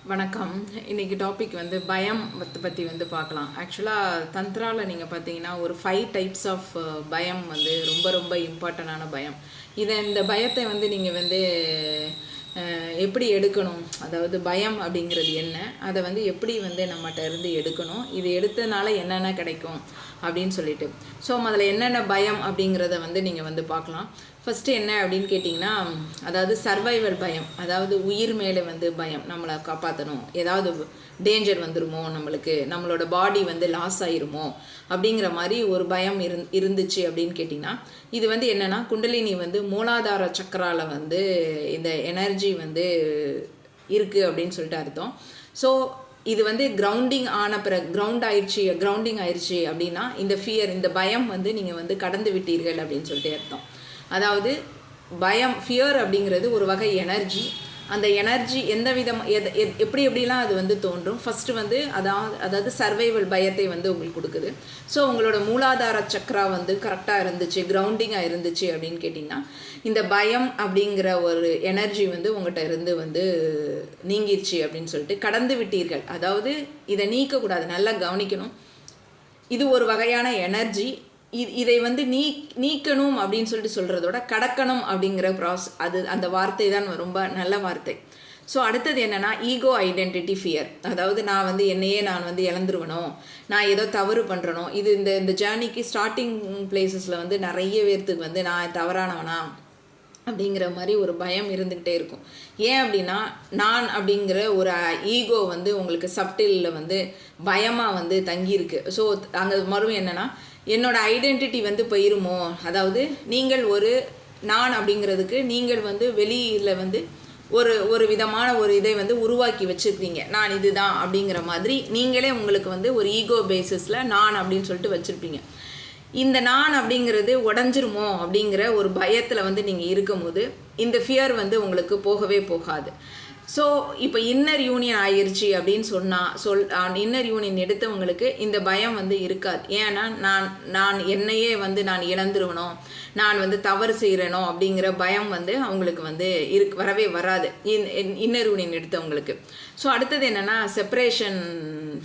வணக்கம். இன்றைக்கி டாபிக் வந்து பயம் பற்றி வந்து பார்க்கலாம். ஆக்சுவலாக தந்த்ராவில் நீங்கள் பார்த்தீங்கன்னா ஒரு 5 டைப்ஸ் ஆஃப் பயம் வந்து ரொம்ப ரொம்ப இம்பார்ட்டண்டான பயம். இந்த பயத்தை வந்து நீங்கள் வந்து எப்படி எடுக்கணும், அதாவது பயம் அப்படிங்கிறது என்ன, அதை வந்து எப்படி வந்து நம்மகிட்ட இருந்து எடுக்கணும், இது எடுத்ததுனால என்னென்ன கிடைக்கும் அப்படின்னு சொல்லிட்டு. ஸோ அதில் என்னென்ன பயம் அப்படிங்கிறத வந்து நீங்கள் வந்து பார்க்கலாம். ஃபஸ்ட்டு என்ன அப்படின்னு கேட்டிங்கன்னா, அதாவது சர்வைவல் பயம், அதாவது உயிர் மேலே வந்து பயம், நம்மளை காப்பாற்றணும், ஏதாவது டேஞ்சர் வந்துருமோ, நம்மளோட பாடி வந்து லாஸ் ஆயிருமோ அப்படிங்கிற மாதிரி ஒரு பயம் இருந்துச்சு அப்படின்னு கேட்டிங்கன்னா, இது வந்து என்னென்னா குண்டலினி வந்து மூலாதார சக்கராவில் வந்து இந்த எனர்ஜி வந்து இருக்குது அப்படின்னு சொல்லிட்டு அர்த்தம். ஸோ இது வந்து கிரவுண்டிங் ஆன பிறகு கிரவுண்டிங் ஆயிடுச்சு அப்படின்னா இந்த பயம் வந்து நீங்கள் வந்து கடந்து விட்டீர்கள் அப்படின்னு சொல்லிட்டு அர்த்தம். அதாவது ஃபியர் அப்படிங்கிறது ஒரு வகை எனர்ஜி. அந்த எனர்ஜி எந்த விதம் எப்படிலாம் அது வந்து தோன்றும். ஃபஸ்ட்டு வந்து அதாவது சர்வைவல் பயத்தை வந்து உங்களுக்கு கொடுக்குது. ஸோ உங்களோட மூலாதார சக்கரா வந்து கரெக்டாக இருந்துச்சு, கிரவுண்டிங்காக இருந்துச்சு அப்படின்னு கேட்டிங்கன்னா, இந்த பயம் அப்படிங்கிற ஒரு எனர்ஜி வந்து உங்கள்கிட்ட இருந்து வந்து நீங்கிருச்சு அப்படின்னு சொல்லிட்டு கடந்து விட்டீர்கள். அதாவது இதை நீக்கக்கூடாது, நல்லா கவனிக்கணும். இது ஒரு வகையான எனர்ஜி. இதை வந்து நீக்கணும் அப்படின்னு சொல்லிட்டு சொல்கிறதோட கடக்கணும் அப்படிங்கிற அந்த வார்த்தை தான் ரொம்ப நல்ல வார்த்தை. ஸோ அடுத்தது என்னென்னா ஈகோ ஐடென்டிட்டி ஃபியர். அதாவது நான் வந்து என்னையே நான் வந்து இழந்துருவனோ, நான் ஏதோ தவறு பண்ணுறனோ. இது இந்த ஜேர்னிக்கு ஸ்டார்டிங் பிளேசஸில் வந்து நிறைய பேர்த்துக்கு வந்து நான் தவறானவனா அப்படிங்கிற மாதிரி ஒரு பயம் இருந்துக்கிட்டே இருக்கும். ஏன் அப்படின்னா, நான் அப்படிங்கிற ஒரு ஈகோ வந்து உங்களுக்கு சப்டிலில் வந்து பயமாக வந்து தங்கியிருக்கு. ஸோ அங்கே மறுபடியும் என்னென்னா, என்னோட ஐடென்டிட்டி வந்து போயிருமோ, அதாவது நீங்கள் ஒரு நான் அப்படிங்கிறதுக்கு நீங்கள் வந்து வெளியில் வந்து ஒரு விதமான ஒரு இதை வந்து உருவாக்கி வச்சுருக்கீங்க. நான் இதுதான் அப்படிங்கிற மாதிரி நீங்களே உங்களுக்கு வந்து ஒரு ஈகோ பேசிஸில் நான் அப்படின்னு சொல்லிட்டு வச்சுருப்பீங்க. இந்த நான் அப்படிங்கிறது உடஞ்சிருமோ அப்படிங்கிற ஒரு பயத்தில் வந்து நீங்கள் இருக்கும்போது இந்த ஃபியர் வந்து உங்களுக்கு போகவே போகாது. ஸோ இப்போ இன்னர் யூனியன் ஆயிடுச்சு அப்படின்னு இன்னர் யூனியன் எடுத்தவங்களுக்கு இந்த பயம் வந்து இருக்காது. ஏன்னா நான் என்னையே வந்து நான் இழந்துருவனோ, நான் வந்து தவறு செய்கிறேனோ அப்படிங்கிற பயம் வந்து அவங்களுக்கு வந்து வரவே வராது இன்னர் யூனியன் எடுத்தவங்களுக்கு. ஸோ அடுத்தது என்னென்னா செப்பரேஷன்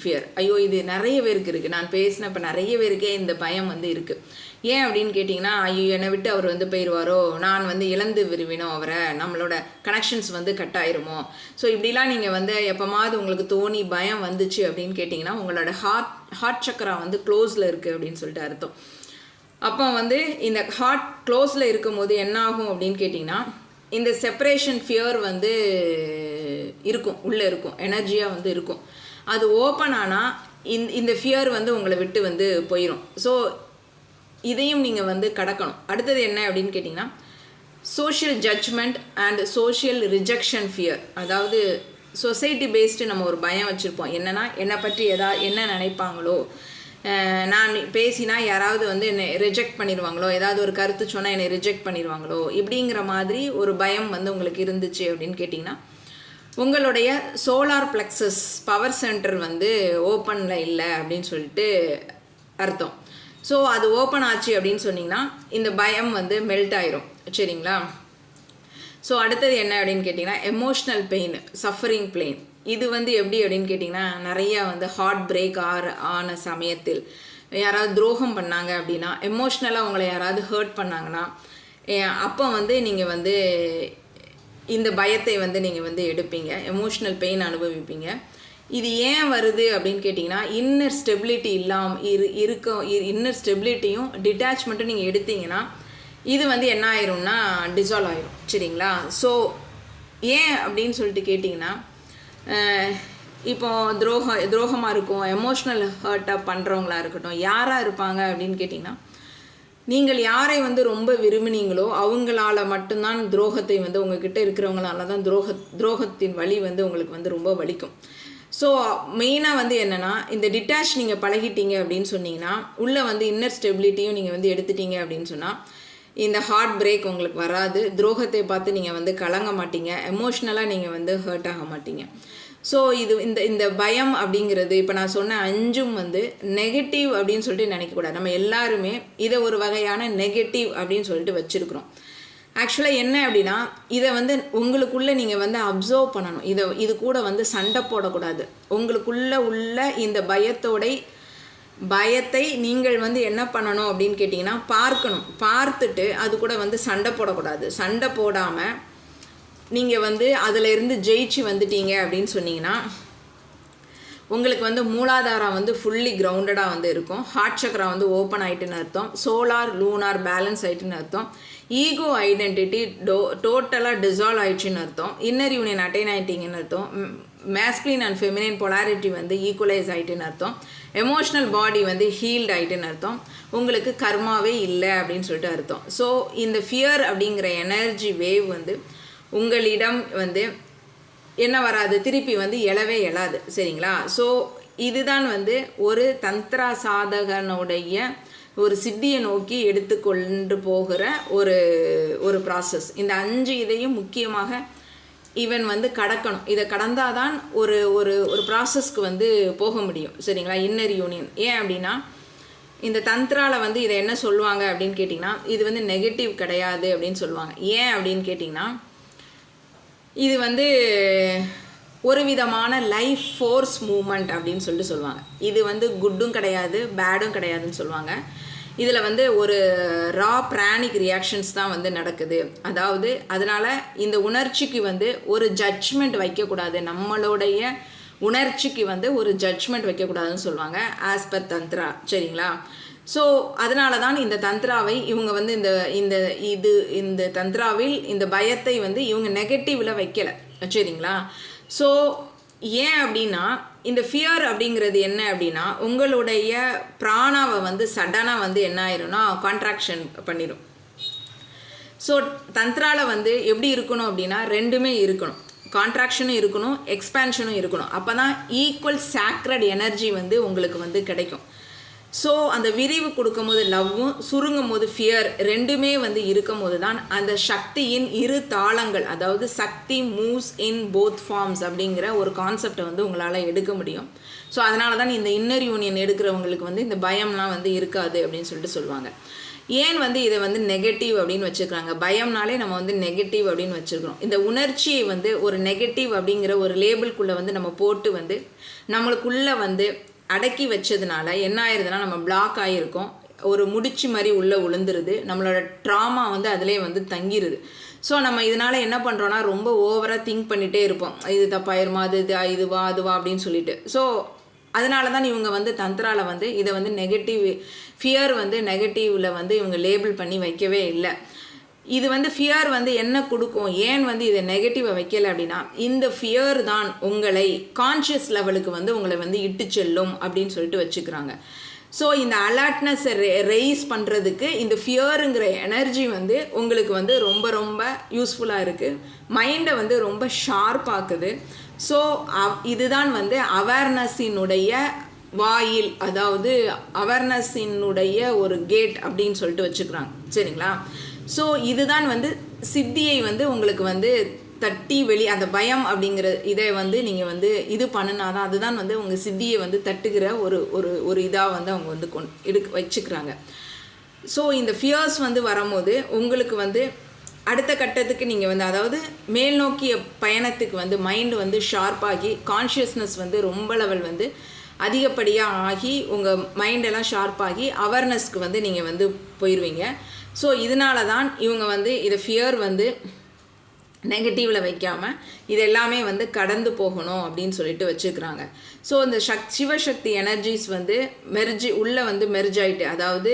ஃபியர். ஐயோ, இது நிறைய பேருக்கு இருக்குது. நான் பேசினப்போ நிறைய பேருக்கே இந்த பயம் வந்து இருக்குது. ஏன் அப்படின்னு கேட்டிங்கன்னா, ஐயோ என்னை விட்டு அவர் வந்து போயிடுவாரோ, நான் வந்து இழந்து விரும்பினோ அவரை, நம்மளோட கனெக்ஷன்ஸ் வந்து கட் ஆயிருமோ. ஸோ இப்படிலாம் நீங்கள் வந்து எப்போமாவது உங்களுக்கு தோணி பயம் வந்துச்சு அப்படின்னு கேட்டிங்கன்னா, உங்களோட ஹார்ட் சக்கரா வந்து க்ளோஸில் இருக்குது அப்படின்னு சொல்லிட்டு அர்த்தம். அப்போ வந்து இந்த ஹார்ட் க்ளோஸில் இருக்கும் போது என்ன ஆகும் அப்படின்னு கேட்டிங்கன்னா, இந்த செப்பரேஷன் ஃபியர் வந்து இருக்கும், உள்ளே இருக்கும், எனர்ஜியாக வந்து இருக்கும். அது ஓப்பன் ஆனால் இந்த ஃபியர் வந்து உங்களை விட்டு வந்து போயிடும். ஸோ இதையும் நீங்கள் வந்து கடக்கணும். அடுத்தது என்ன அப்படின்னு கேட்டிங்கன்னா, social judgment and social rejection fear. அதாவது சொசைட்டி பேஸ்டு நம்ம ஒரு பயம் வச்சுருப்போம். என்னென்னா, என்னை பற்றி என்ன நினைப்பாங்களோ, நான் பேசினா யாராவது வந்து என்னை ரிஜெக்ட் பண்ணிடுவாங்களோ, ஏதாவது ஒரு கருத்து சொன்னால் என்னை ரிஜெக்ட் பண்ணிடுவாங்களோ, இப்படிங்கிற மாதிரி ஒரு பயம் வந்து உங்களுக்கு இருந்துச்சு அப்படின்னு கேட்டிங்கன்னா, உங்களுடைய சோலார் பிளெக்ஸஸ் பவர் சென்டர் வந்து ஓப்பனில் இல்லை அப்படின்னு சொல்லிட்டு அர்த்தம். ஸோ அது ஓப்பன் ஆச்சு அப்படின்னு சொன்னிங்கன்னா இந்த பயம் வந்து மெல்ட் ஆயிரும். சரிங்களா? ஸோ அடுத்தது என்ன அப்படின்னு கேட்டிங்கன்னா, எமோஷ்னல் பெயின், சஃபரிங் பெயின். இது வந்து எப்படி அப்படின்னு கேட்டிங்கன்னா, நிறையா வந்து ஹார்ட் பிரேக் ஆன சமயத்தில் யாராவது துரோகம் பண்ணாங்க அப்படின்னா, எமோஷ்னலாக உங்களை யாராவது ஹர்ட் பண்ணாங்கன்னா, அப்போ வந்து நீங்கள் வந்து இந்த பயத்தை வந்து நீங்கள் வந்து எடுப்பீங்க, எமோஷ்னல் பெயின் அனுபவிப்பீங்க. இது ஏன் வருது அப்படின்னு கேட்டிங்கன்னா, இன்னர் ஸ்டெபிலிட்டி இன்னர் ஸ்டெபிலிட்டியும் டிட்டாச்மெண்ட்டும் நீங்கள் எடுத்தீங்கன்னா இது வந்து என்ன ஆயிரும்னா டிசால்வ் ஆயிரும். சரிங்களா? ஸோ ஏன் அப்படின்னு சொல்லிட்டு கேட்டிங்கன்னா, இப்போ துரோகமாக இருக்கும், எமோஷ்னல் ஹர்ட்டாக பண்ணுறவங்களா இருக்கட்டும், யாராக இருப்பாங்க அப்படின்னு கேட்டிங்கன்னா, நீங்கள் யாரை வந்து ரொம்ப விரும்பினீங்களோ அவங்களால மட்டும்தான் துரோகத்தை வந்து உங்ககிட்ட இருக்கிறவங்களால தான் துரோகத்தின் வலி வந்து உங்களுக்கு வந்து ரொம்ப வலிக்கும். ஸோ மெயினாக வந்து என்னென்னா, இந்த டிட்டாச் நீங்கள் பழகிட்டீங்க அப்படின்னு சொன்னீங்கன்னா, உள்ளே வந்து இன்னர் ஸ்டெபிலிட்டியும் நீங்கள் வந்து எடுத்துட்டீங்க அப்படின்னு சொன்னால் இந்த ஹார்ட் பிரேக் உங்களுக்கு வராது. துரோகத்தை பார்த்து நீங்கள் வந்து கலங்க மாட்டீங்க, எமோஷ்னலாக நீங்கள் வந்து ஹர்ட் ஆக மாட்டீங்க. ஸோ இந்த பயம் அப்படிங்கிறது இப்போ நான் சொன்ன 5ம் வந்து நெகட்டிவ் அப்படின்னு சொல்லிட்டு நினைக்கக்கூடாது. நம்ம எல்லாருமே இதை ஒரு வகையான நெகட்டிவ் அப்படின்னு சொல்லிட்டு வச்சுருக்குறோம். ஆக்சுவலாக என்ன அப்படின்னா, இதை வந்து உங்களுக்குள்ளே நீங்கள் வந்து அப்சர்வ் பண்ணணும். இது கூட வந்து சண்டை போடக்கூடாது. உங்களுக்குள்ளே உள்ள இந்த பயத்தை நீங்கள் வந்து என்ன பண்ணணும் அப்படின்னு கேட்டிங்கன்னா, பார்க்கணும். பார்த்துட்டு அது கூட வந்து சண்டை போடக்கூடாது. சண்டை போடாமல் நீங்கள் வந்து அதில் இருந்து ஜெயிச்சு வந்துட்டீங்க அப்படின்னு சொன்னீங்கன்னா, உங்களுக்கு வந்து மூலாதாரம் வந்து ஃபுல்லி கிரவுண்டடாக வந்து இருக்கும். ஹார்ட் சக்கரா வந்து ஓப்பன் ஆகிட்டுன்னு அர்த்தம். சோலார் லூனார் பேலன்ஸ் ஆகிட்டுன்னு அர்த்தம். ஈகோ ஐடென்டிட்டி டோட்டலாக டிசால்வ் ஆயிடுச்சுன்னு அர்த்தம். இன்னர் யூனியன் அட்டைன் ஆகிட்டிங்கன்னு அர்த்தம். மேஸ்குலின் அண்ட் ஃபெமினின் பொலாரிட்டி வந்து ஈக்குவலைஸ் ஆகிட்டுன்னு அர்த்தம். எமோஷ்னல் பாடி வந்து ஹீல்ட் ஆகிட்டுன்னு அர்த்தம். உங்களுக்கு கர்மாவே இல்லை அப்படின்னு சொல்லிட்டு அர்த்தம். ஸோ இந்த ஃபியர் அப்படிங்கிற எனர்ஜி வேவ் வந்து உங்களிடம் வந்து என்ன வராது, திருப்பி வந்து எழவே எழாது. சரிங்களா? ஸோ இதுதான் வந்து ஒரு தந்திரா சாதகனுடைய ஒரு சித்தியை நோக்கி எடுத்துக்கொண்டு போகிற ஒரு ப்ராசஸ். இந்த 5 இதையும் முக்கியமாக இவன் வந்து கடக்கணும். இதை கடந்தாதான் ஒரு ஒரு ஒரு ப்ராசஸ்க்கு வந்து போக முடியும். சரிங்களா? Inner union. ஏன் அப்படின்னா, இந்த தந்திராவில் வந்து இதை என்ன சொல்லுவாங்க அப்படின்னு கேட்டிங்கன்னா, இது வந்து நெகட்டிவ் கிடையாது அப்படின்னு சொல்லுவாங்க. ஏன் அப்படின்னு கேட்டிங்கன்னா, இது வந்து ஒரு விதமான லைஃப் ஃபோர்ஸ் மூமெண்ட் அப்படின்னு சொல்லிட்டு சொல்லுவாங்க. இது வந்து குட்டும் கிடையாது, பேடும் கிடையாதுன்னு சொல்லுவாங்க. இதில் வந்து ஒரு ரா பிராணிக் ரியாக்ஷன்ஸ் தான் வந்து நடக்குது. அதாவது அதனால் இந்த உணர்ச்சிக்கு வந்து ஒரு ஜட்ஜ்மெண்ட் வைக்கக்கூடாது. நம்மளுடைய உணர்ச்சிக்கு வந்து ஒரு ஜட்ஜ்மெண்ட் வைக்கக்கூடாதுன்னு சொல்லுவாங்க ஆஸ் பர் தந்திரா. சரிங்களா? ஸோ அதனால தான் இந்த தந்திராவை இவங்க வந்து இந்த தந்திராவில் இந்த பயத்தை வந்து இவங்க நெகட்டிவில் வைக்கலை. சரிங்களா? ஸோ ஏன் அப்படின்னா, இந்த ஃபியர் அப்படிங்கிறது என்ன அப்படின்னா, உங்களுடைய பிராணாவை வந்து சடனாக வந்து என்ன ஆயிரும்னா கான்ட்ராக்ஷன் பண்ணிடும். ஸோ தந்திராவில் வந்து எப்படி இருக்கணும் அப்படின்னா, ரெண்டுமே இருக்கணும். கான்ட்ராக்ஷனும் இருக்கணும், எக்ஸ்பேன்ஷனும் இருக்கணும். அப்போ தான் ஈக்குவல் சாக்ரட் எனர்ஜி வந்து உங்களுக்கு வந்து கிடைக்கும். ஸோ அந்த விரிவு கொடுக்கும் போது லவ்வும், சுருங்கும் போது ஃபியர் ரெண்டுமே வந்து இருக்கும் போது தான் அந்த சக்தியின் இரு தாளங்கள், அதாவது சக்தி மூவ்ஸ் இன் போத் ஃபார்ம்ஸ் அப்படிங்கிற ஒரு கான்செப்டை வந்து உங்களால் எடுக்க முடியும். ஸோ அதனால தான் இந்த இன்னர் யூனியன் எடுக்கிறவங்களுக்கு வந்து இந்த பயம்லாம் வந்து இருக்காது அப்படின்னு சொல்லிட்டு சொல்லுவாங்க. ஏன் வந்து இதை வந்து நெகட்டிவ் அப்படின்னு வச்சுருக்காங்க? பயம்னாலே நம்ம வந்து நெகட்டிவ் அப்படின்னு வச்சுருக்கிறோம். இந்த உணர்ச்சியை வந்து ஒரு நெகட்டிவ் அப்படிங்கிற ஒரு லேபிள்குள்ளே வந்து நம்ம போட்டு வந்து நம்மளுக்குள்ளே வந்து அடக்கி வச்சதுனால என்ன ஆயிடுதுன்னா, நம்ம பிளாக் ஆகியிருக்கோம். ஒரு முடிச்சு மாதிரி உள்ளே விழுந்துருது. நம்மளோட ட்ராமா வந்து அதிலே வந்து தங்கிடுது. ஸோ நம்ம இதனால் என்ன பண்ணுறோன்னா, ரொம்ப ஓவராக திங்க் பண்ணிகிட்டே இருப்போம். இது தப்பாயிருமா, இதுவா அதுவா அப்படின்னு சொல்லிட்டு. ஸோ அதனால தான் இவங்க வந்து தந்திராவில் வந்து இதை வந்து நெகட்டிவ் ஃபியர் வந்து நெகட்டிவில் வந்து இவங்க லேபிள் பண்ணி வைக்கவே இல்லை. இது வந்து ஃபியர் வந்து என்ன கொடுக்கும், ஏன் வந்து இதை நெகட்டிவை வைக்கலை அப்படின்னா, இந்த ஃபியர் தான் உங்களை கான்ஷியஸ் லெவலுக்கு வந்து உங்களை வந்து இட்டு செல்லும் அப்படின்னு சொல்லிட்டு வச்சுக்கிறாங்க. ஸோ இந்த அலர்ட்னஸை ரெய்ஸ் பண்ணுறதுக்கு இந்த ஃபியருங்கிற எனர்ஜி வந்து உங்களுக்கு வந்து ரொம்ப ரொம்ப யூஸ்ஃபுல்லாக இருக்குது. மைண்டை வந்து ரொம்ப ஷார்ப்பாக்குது. ஸோ இதுதான் வந்து அவேர்னஸினுடைய வாயில், அதாவது அவேர்னஸினுடைய ஒரு கேட் அப்படின்னு சொல்லிட்டு வச்சுக்கிறாங்க. சரிங்களா? ஸோ இதுதான் வந்து சித்தியை வந்து உங்களுக்கு வந்து தட்டி அந்த பயம் அப்படிங்கிற இதை வந்து நீங்கள் வந்து இது பண்ணினாதான் அதுதான் வந்து உங்கள் சித்தியை வந்து தட்டுகிற ஒரு இதாக வந்து அவங்க வந்து வச்சுக்கிறாங்க. ஸோ இந்த ஃபியர்ஸ் வந்து வரும்போது உங்களுக்கு வந்து அடுத்த கட்டத்துக்கு நீங்கள் வந்து, அதாவது மேல் நோக்கிய பயணத்துக்கு வந்து மைண்டு வந்து ஷார்ப்பாகி கான்ஷியஸ்னஸ் வந்து ரொம்ப லெவல் வந்து அதிகப்படியாக ஆகி உங்கள் மைண்டெல்லாம் ஷார்ப்பாகி அவேர்னஸ்க்கு வந்து நீங்கள் வந்து போயிடுவீங்க. ஸோ இதனால தான் இவங்க வந்து இதை ஃபியர் வந்து நெகட்டிவில் வைக்காமல் இது எல்லாமே வந்து கடந்து போகணும் அப்படின்னு சொல்லிட்டு வச்சுக்கிறாங்க. ஸோ இந்த சிவசக்தி எனர்ஜிஸ் வந்து உள்ளே வந்து மெர்ஜ் ஆகிட்டு, அதாவது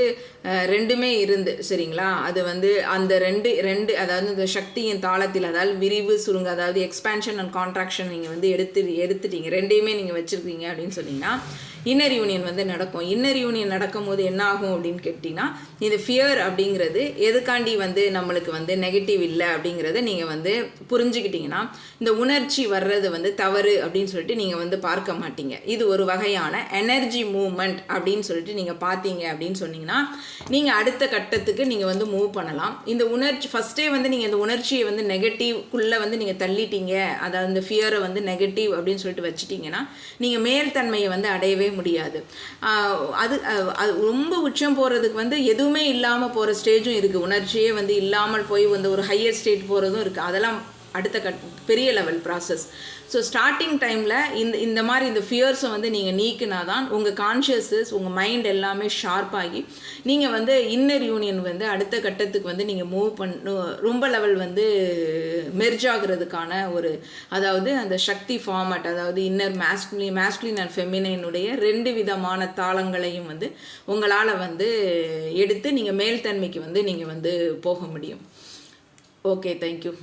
ரெண்டுமே இருந்து, சரிங்களா? அது வந்து அந்த ரெண்டு அதாவது இந்த சக்தியின் தாளத்தில், அதாவது விரிவு சுருங்க, அதாவது எக்ஸ்பேன்ஷன் அண்ட் கான்ட்ராக்ஷன் நீங்கள் வந்து எடுத்துட்டீங்க, ரெண்டையுமே நீங்கள் வச்சுருக்கீங்க அப்படின்னு சொன்னீங்கன்னா இன்னர் யூனியன் வந்து நடக்கும். இன்னர் யூனியன் நடக்கும்போது என்ன ஆகும் அப்படின்னு கேட்டிங்கன்னா, இந்த ஃபியர் அப்படிங்கிறது எதுக்காண்டி வந்து நம்மளுக்கு வந்து நெகட்டிவ் இல்லை அப்படிங்கிறத நீங்கள் வந்து புரிஞ்சுக்கிட்டிங்கன்னா இந்த உணர்ச்சி வர்றது வந்து தவறு அப்படின்னு சொல்லிட்டு நீங்கள் வந்து பார்க்க மாட்டீங்க. இது ஒரு வகையான எனர்ஜி மூவ்மெண்ட் அப்படின்னு சொல்லிட்டு நீங்கள் பார்த்தீங்க அப்படின்னு சொன்னீங்கன்னா நீங்கள் அடுத்த கட்டத்துக்கு நீங்கள் வந்து மூவ் பண்ணலாம். இந்த உணர்ச்சி ஃபஸ்ட்டே வந்து நீங்கள் இந்த உணர்ச்சியை வந்து நெகட்டிவ்க்குள்ளே வந்து நீங்கள் தள்ளிட்டீங்க, அதாவது இந்த ஃபியரை வந்து நெகட்டிவ் அப்படின்னு சொல்லிட்டு வச்சுட்டிங்கன்னா நீங்கள் மேல்தன்மையை வந்து அடையவே முடியாது. அது அது ரொம்ப உச்சம் போகிறதுக்கு வந்து எதுவுமே இல்லாமல் போகிற ஸ்டேஜும் இருக்குது. உணர்ச்சியே வந்து இல்லாமல் போய் வந்து ஒரு ஹையர் ஸ்டேட் போகிறதும் இருக்குது. அதெல்லாம் அடுத்த பெரிய லெவல் ப்ராசஸ். ஸோ ஸ்டார்டிங் டைமில் இந்த மாதிரி இந்த ஃபியர்ஸை வந்து நீங்கள் நீக்கினா தான் உங்கள் கான்ஷியஸஸ் உங்கள் மைண்ட் எல்லாமே ஷார்ப்பாகி நீங்கள் வந்து இன்னர் யூனியன் வந்து அடுத்த கட்டத்துக்கு வந்து நீங்கள் மூவ் ரொம்ப லெவல் வந்து மெர்ஜ் ஆகிறதுக்கான ஒரு, அதாவது அந்த சக்தி ஃபார்மட், அதாவது இன்னர் மேஸ்குலின் அண்ட் ஃபெமினைனுடைய 2 விதமான தாளங்களையும் வந்து உங்களால் வந்து எடுத்து நீங்கள் மேல்தன்மைக்கு வந்து நீங்கள் வந்து போக முடியும். Okay, thank you.